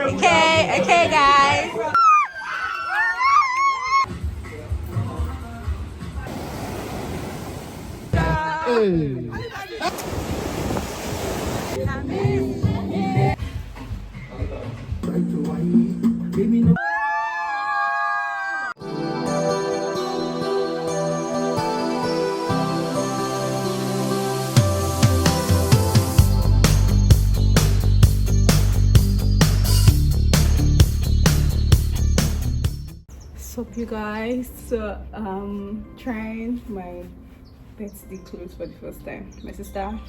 Okay, okay, guys. What's up, you guys? So trying my birthday clothes for the first time. My sister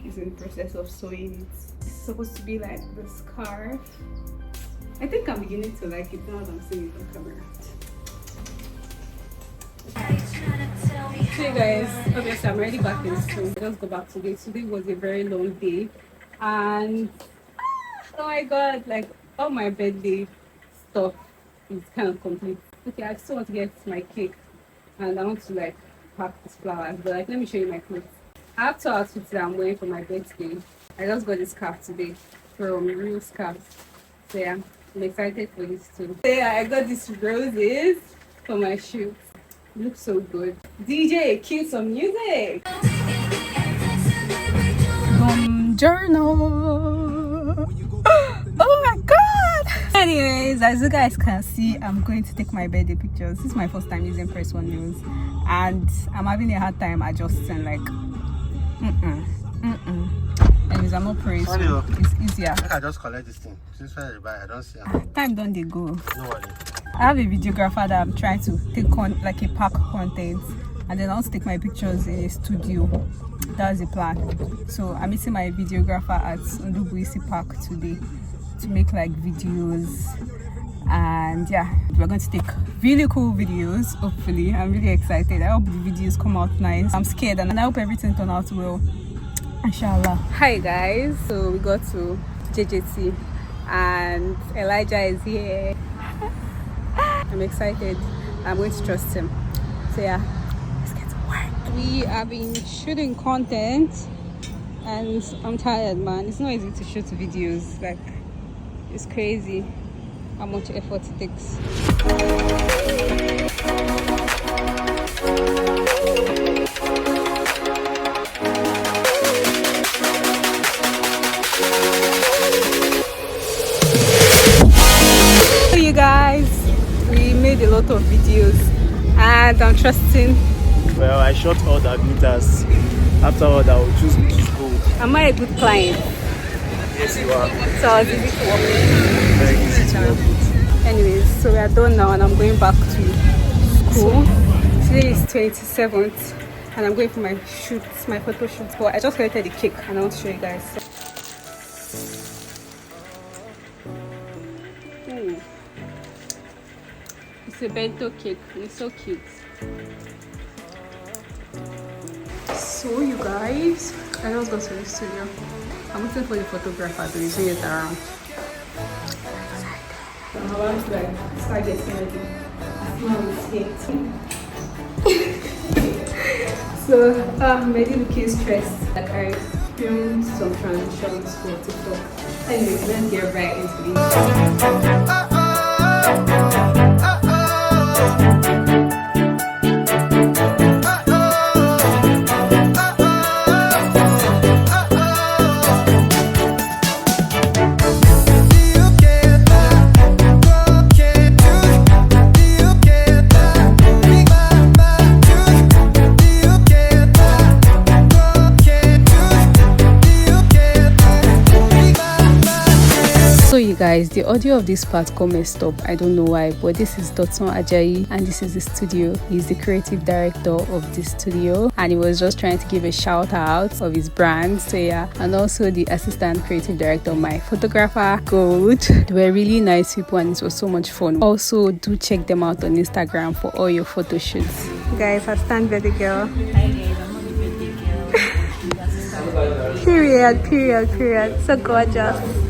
is in the process of sewing it. It's supposed to be like the scarf. I think I'm beginning to like it now that I'm seeing it on camera. So you guys, obviously I'm already back in school. I just got back today. Today was a very long day, and oh my god, like all my birthday stuff is kind of complete. Okay, I still want to get my cake and I want to like pack these flowers, but like let me show you my clothes. I have two outfits that I'm wearing for my birthday. I just got this scarf today from Real Scarves. So yeah, I'm excited for this too. So yeah, I got these roses for my shoot. It looks so good. DJ, cue some music. Journal. Oh my god. Anyways, as you guys can see, I'm going to take my birthday pictures. This is my first time using press on news and I'm having a hard time adjusting, like anyways, I'm not praying, so it's easier. I think I just collect this thing since when I buy. I don't see it. Time don't they go. No worry. I have a videographer that I'm trying to take on, like a pack content, and then I'll take my pictures in a studio. That's the plan. So I'm meeting my videographer at Ndubuisi Park today to make like videos, and yeah, we're going to take really cool videos. Hopefully, I'm really excited. I hope the videos come out nice. I'm scared, and I hope everything turns out well, inshallah. Hi guys, so we got to JJT and Elijah is here. I'm excited. I'm going to trust him. So yeah, let's get to work. We have been shooting content and I'm tired, man. It's not easy to shoot videos. Like, it's crazy how much effort it takes. So you guys, we made a lot of videos and I'm trusting. Well, I shot all the meters. After all, I will choose which is gold. Am I a good client? Yes, you are. So I was easy to work with. Very easy to work with. Anyways, so we are done now and I'm going back to school. Today is 27th and I'm going for my shoot, my photo shoot. But I just collected the cake and I want to show you guys. Ooh. It's a bento cake. It's so cute. So you guys, I just got to the studio. I'm waiting for the photographer to see it around. I'm about to like start getting ready. So I'm already looking stressed. Like I filmed some transitions for TikTok. Anyway, let's get right into it. Guys, the audio of this part got messed up. I don't know why, but this is Dotson Ajayi and this is the studio. He's the creative director of the studio and he was just trying to give a shout out of his brand. So yeah, and also the assistant creative director, my photographer Gold. They were really nice people and it was so much fun. Also, do check them out on Instagram for all your photo shoots. Guys, I stand by the girl. Hi guys, I'm not the birthday girl. Period. So gorgeous.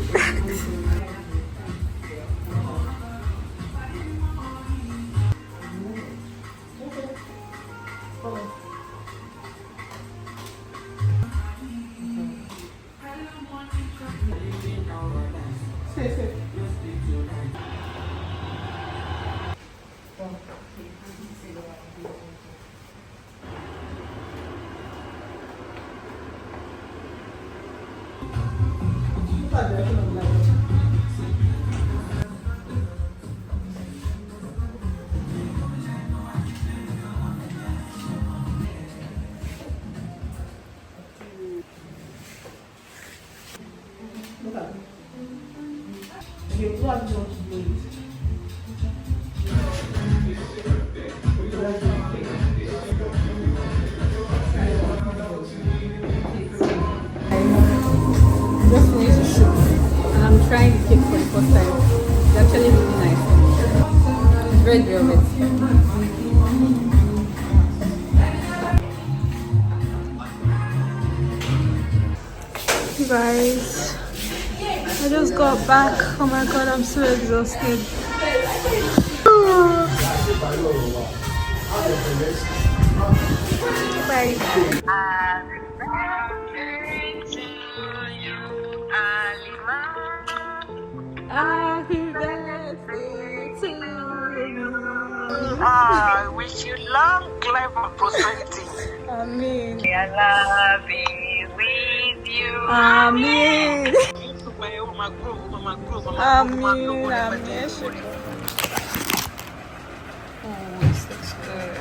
Just finished the shoot and I'm trying the cake for the first time. It's actually really nice. It's very velvet. You guys, I just got back. Oh my god, I'm so exhausted. Bye. Happy birthday to you. I wish you long life and prosperity. Amen. I love you with you. Amen. Amen. Amen. Oh, this looks good.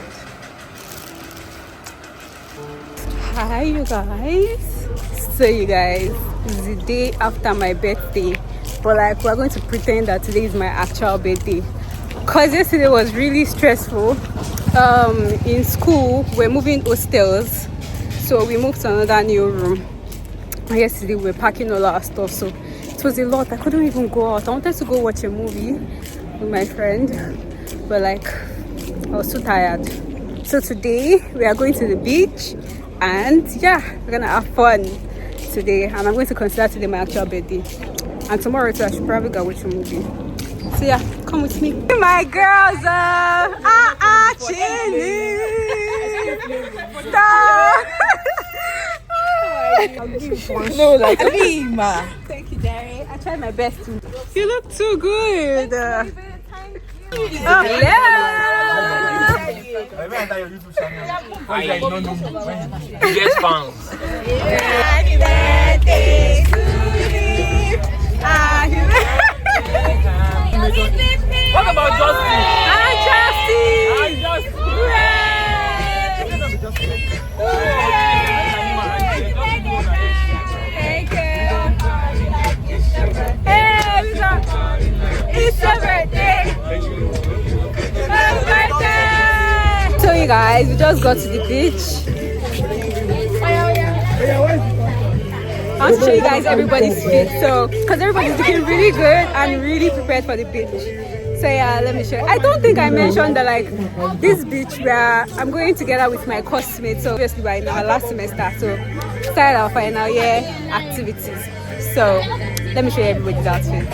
Hi, you guys. So, you guys, it's the day after my birthday, but like we're going to pretend that today is my actual birthday. Cause yesterday was really stressful. In school, we're moving hostels, so we moved to another new room. Yesterday we were packing all our stuff, so it was a lot. I couldn't even go out. I wanted to go watch a movie with my friend, but like I was too tired. So today we are going to the beach, and yeah, we're gonna have fun today. And I'm going to consider today my actual birthday. And tomorrow too, I should probably go watch a movie. So yeah, come with me. My girls chilling. Stop. No, like Lima. Thank you, Jerry. I tried my best to. You look too good. Hello. Yes, fans. Happy birthday to you. Happy birthday. What about Justin? Hi, Justin. Thank you. Hey, it's your birthday. Happy birthday. So you guys, we just got to the beach. I want to show you guys everybody's fit, so because everybody's looking really good and really prepared for the beach. So yeah, let me show you. I don't think I mentioned that like this beach where I'm going together with my classmates. So obviously we're in our last semester, so started our final year activities. So let me show you everybody's outfit.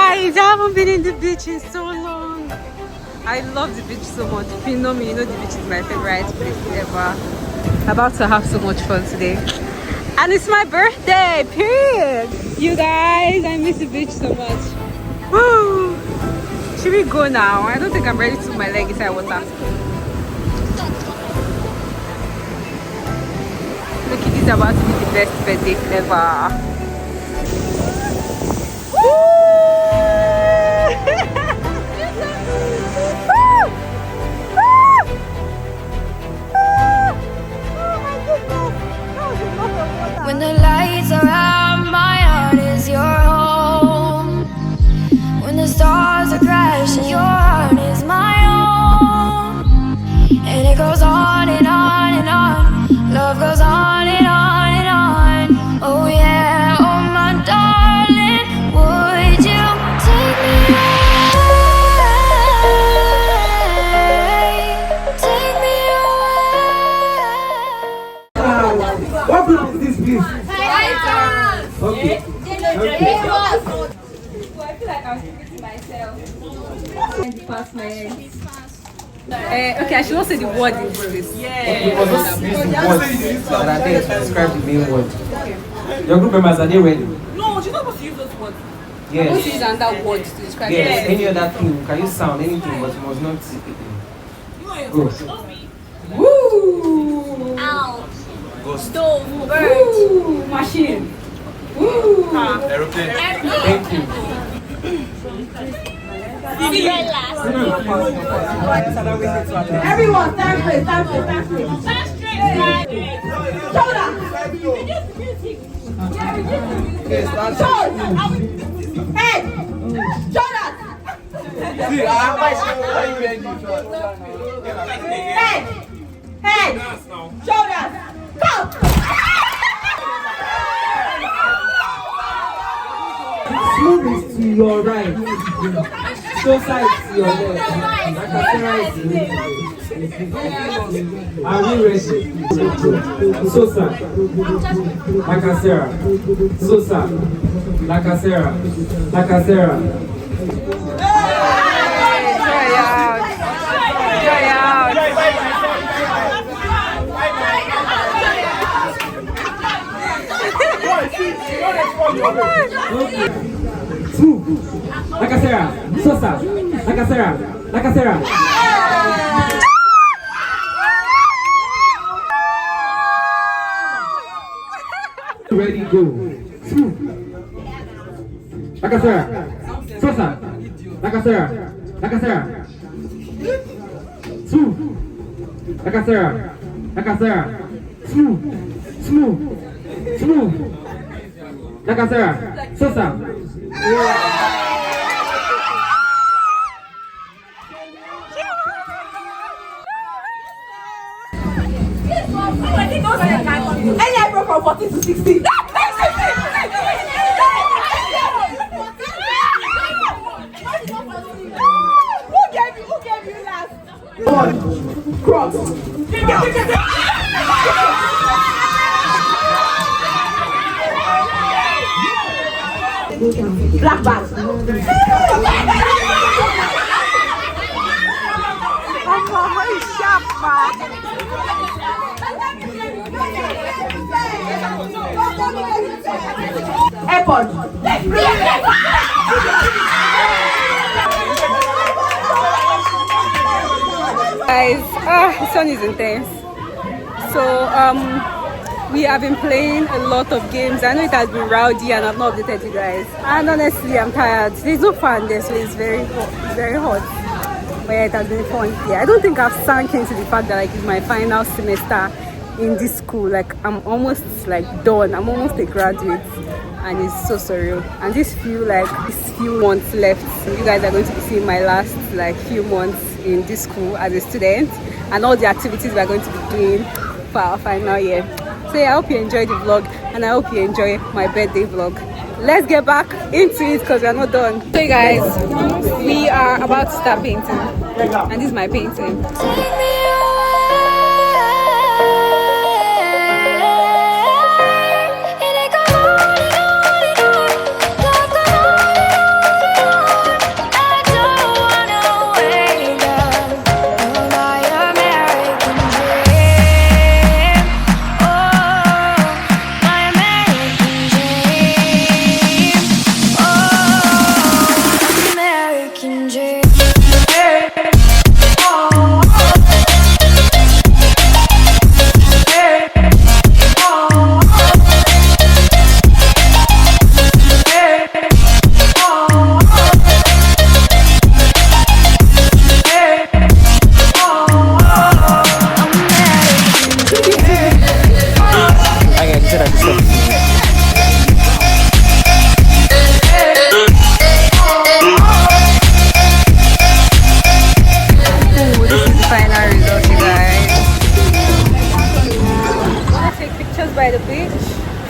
I haven't been in the beach in so long. I love the beach so much. If you know me, you know the beach is my favorite place ever. I'm about to have so much fun today. And it's my birthday, period. You guys, I miss the beach so much. Woo! Should we go now? I don't think I'm ready to put my leg inside water. Look, it is about to be the best birthday ever. When the lights are out, my heart is your home. When the stars are crashing, your heart is my own. And it goes on and on and on. Love goes on and on and on. Oh yeah. was thinking to myself. Pass my head. Okay, I should not say the word in this. You must not use the words that are there to describe the main word. Your group members, are they ready? No, she's not supposed to use those words. Yes. What is another word to describe Yes, it? any other thing. Can you sound anything, but you must not. Go. Woo! Ow. Stove, bird, woo! Machine. Woo! Aeroplane. Thank you. Everyone, stand straight, stand straight, stand straight. Shoulder. Shoulder. Head. Shoulders. Head. Head. Shoulders. Come. Smooth is to your right. Show side to your left. Nakasera is to your left. Are we ready? Sosa. Nakasera. Sosa. Nakasera. Nakasera. Joy out. Joy out. Two. Nakasera. Sosa. Nakasera. Nakasera. Ready, go. Two. Nakasera. Sosa. Nakasera. Nakasera. Two. Nakasera. Nakasera. Two. Two. Two. Nakasera. Sosa. Any eyebrow from 14 to 16. Who gave you last? One. Cross. Black bag. Airport. Guys, the sun is intense. So we have been playing a lot of games. I know it has been rowdy and I've not updated you guys. And honestly, I'm tired. There's no fan there, so it's very hot. It's very hot. But yeah, it has been fun. Yeah, I don't think I've sunk into the fact that like it's my final semester in this school. Like I'm almost like done. I'm almost a graduate, and it's so surreal. And these few months left, so you guys are going to be seeing my last like few months in this school as a student, and all the activities we're going to be doing for our final year. So yeah, I hope you enjoyed the vlog, and I hope you enjoy my birthday vlog. Let's get back into it because we're not done. So you guys, we are about to start painting, and this is my painting. By the beach,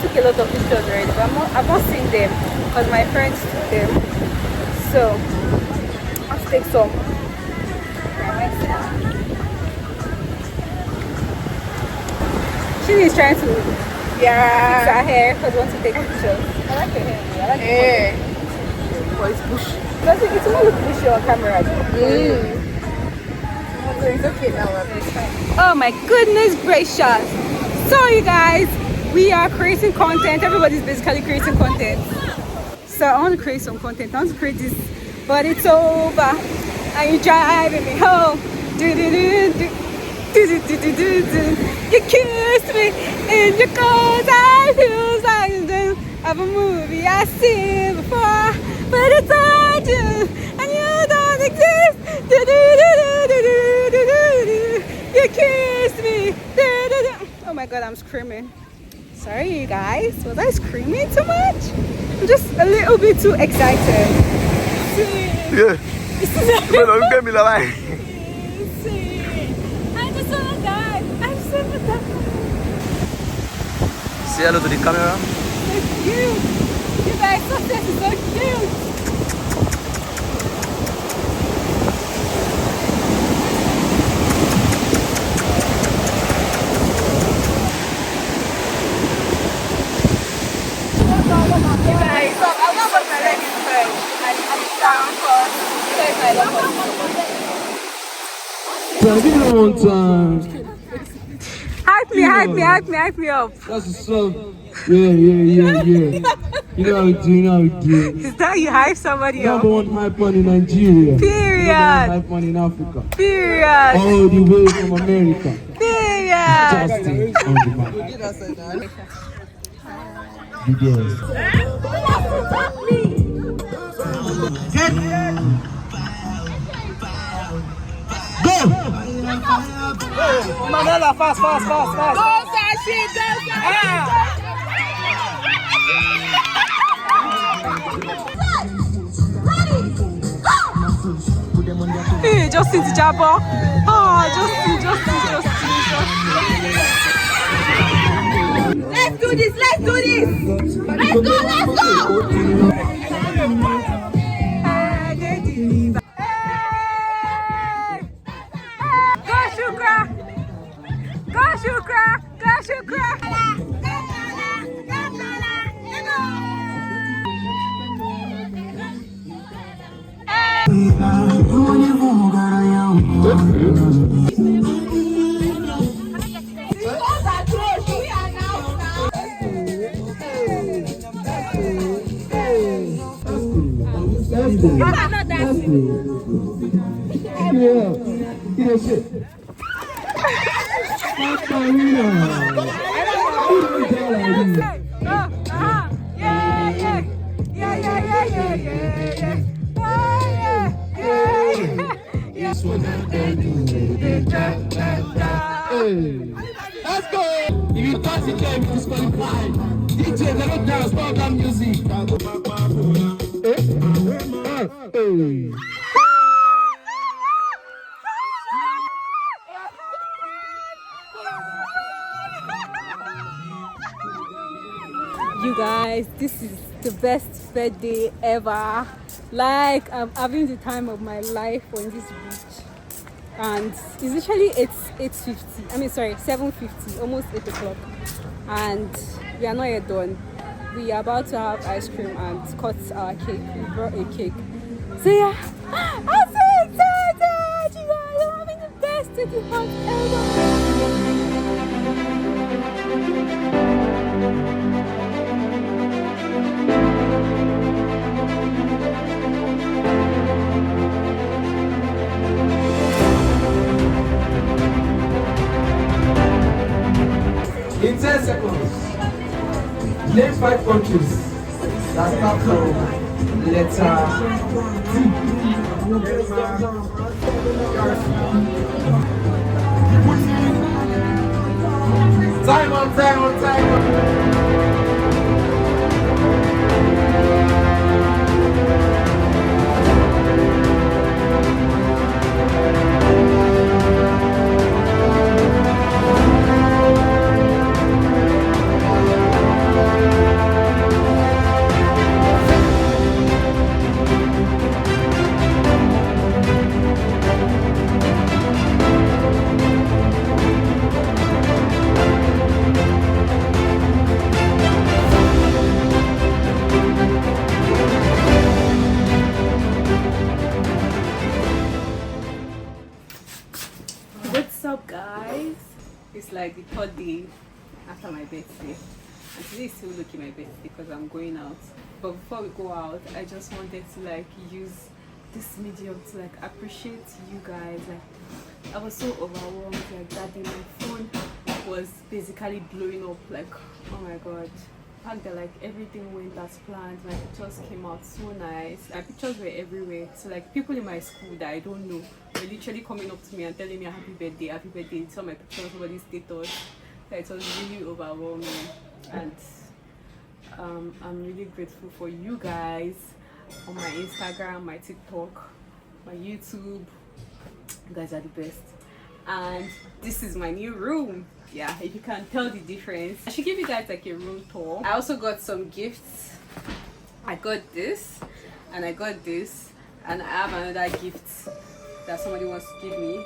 took a lot of pictures already, but I've not seen them because my friends took them. So I'll take some by myself. She is trying to fix her hair because she wants to take pictures. I like your hair. I like your hair. But it's bush. Does it? It's more look fishy on camera. So it's okay now. Oh my goodness gracious! So you guys, we are creating content. Everybody's basically creating content. So I want to create some content. I want to create this, but it's over. And you're driving me home. You kissed me in your clothes. I feel like of a movie I seen before, but it's not you, and you don't exist. You kissed me. Oh my god, I'm screaming. Sorry, you guys. Was I screaming too much? I'm just a little bit too excited. Yeah. Don't get me like. I'm just so tired. I'm so tired. Say hello to the camera. So cute. You guys, success is so cute. One time. Hype me up. That's what's up. Yeah. You know how we do. Is that you hype somebody up? Number one hype man in Nigeria. Period. Number one hype man in Africa. Period. All the way from America. Period. Justin on the mic. You guys. Go! Manela, fast. Go, Sashi, go, Hey, Justin to Jabba. Justin. Let's do this. Let's go. Go, Shukra. Let's go! If you touch the game, you disqualify. DJ, let it down, stop that music. You guys, this is the best birthday ever. Like, I'm having the time of my life on this beach. And it's literally 7:50, almost 8 o'clock. And we are not yet done. We are about to have ice cream and cut our cake. We brought a cake. So yeah, I'm so excited! You guys are having the best birthday ever. In 10 seconds, name 5 countries that start from letter T. Time on. It's like the third day after my birthday, and today is still looking my birthday because I'm going out. But before we go out, I just wanted to like use this medium to like appreciate you guys. Like I was so overwhelmed like that day. My phone was basically blowing up, like oh my god. The fact that like everything went as planned, my pictures came out so nice. My pictures were everywhere, so like people in my school that I don't know were literally coming up to me and telling me happy birthday, saw my pictures over this status. Like, it was really overwhelming, and I'm really grateful for you guys on my Instagram, my TikTok, my YouTube. You guys are the best. And this is my new room. Yeah, if you can tell the difference, I should give you guys like a room tour. I also got some gifts. I got this and I got this, and I have another gift that somebody wants to give me.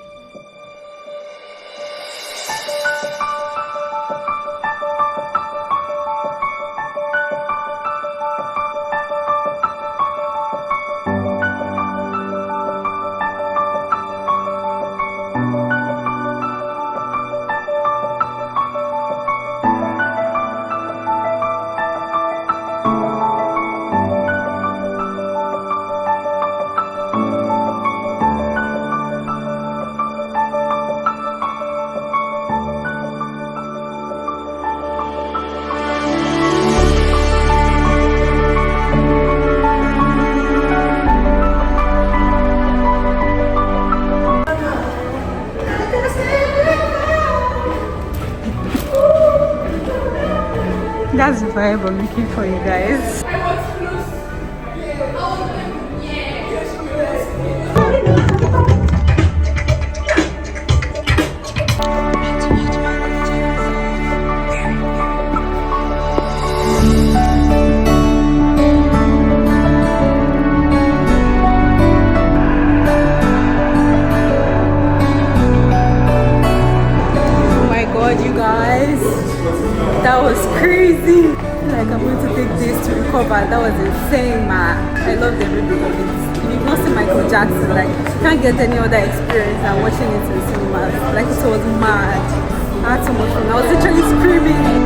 That's the vibe I'm looking for, you guys. Oh my god, you guys. That was crazy. Like I'm going to take this to recover. That was insane, man. I loved every bit of it. If you've not seen Michael Jackson, like you can't get any other experience than watching it in cinemas. Like it was mad. I had so much fun. I was literally screaming.